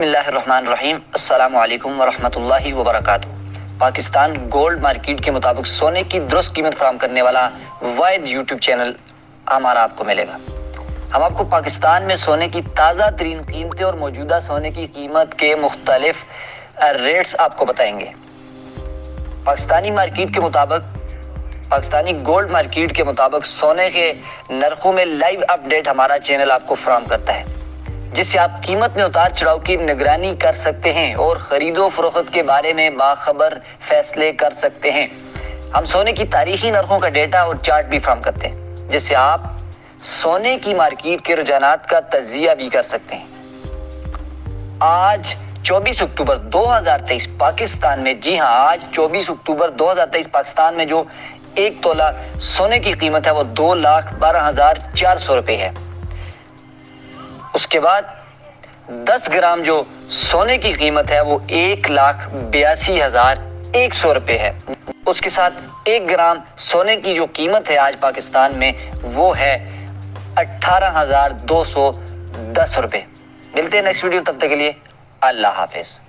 بسم اللہ الرحمن الرحیم۔ السلام علیکم ورحمۃ اللہ وبرکاتہ۔ پاکستان گولڈ مارکیٹ کے مطابق سونے کی درست قیمت فراہم کرنے والا واحد یوٹیوب چینل ہمارا آپ کو ملے گا۔ ہم آپ کو پاکستان میں سونے کی تازہ ترین قیمتیں اور موجودہ سونے کی قیمت کے مختلف ریٹس آپ کو بتائیں گے۔ پاکستانی گولڈ مارکیٹ کے مطابق سونے کے نرخوں میں لائیو اپڈیٹ ہمارا چینل آپ کو فراہم کرتا ہے، جس سے آپ قیمت میں اتار چڑھاؤ کی نگرانی کر سکتے ہیں اور خرید و فروخت کے بارے میں باخبر فیصلے کر سکتے ہیں۔ ہم سونے کی تاریخی نرخوں کا ڈیٹا اور چارٹ بھی فراہم کرتے ہیں، جس سے آپ سونے کی مارکیٹ کے رجحانات کا تجزیہ بھی کر سکتے ہیں۔ آج 24 اکتوبر 2023 پاکستان میں، جی ہاں، آج 24 اکتوبر 2023 پاکستان میں جو ایک تولہ سونے کی قیمت ہے وہ 2,12,400 روپے ہے۔ اس کے بعد 10 گرام جو سونے کی قیمت ہے وہ 1,82,100 روپے ہے۔ اس کے ساتھ 1 گرام سونے کی جو قیمت ہے آج پاکستان میں وہ ہے 18,210 روپے۔ ملتے ہیں نیکسٹ ویڈیو، تب تک کے لیے اللہ حافظ۔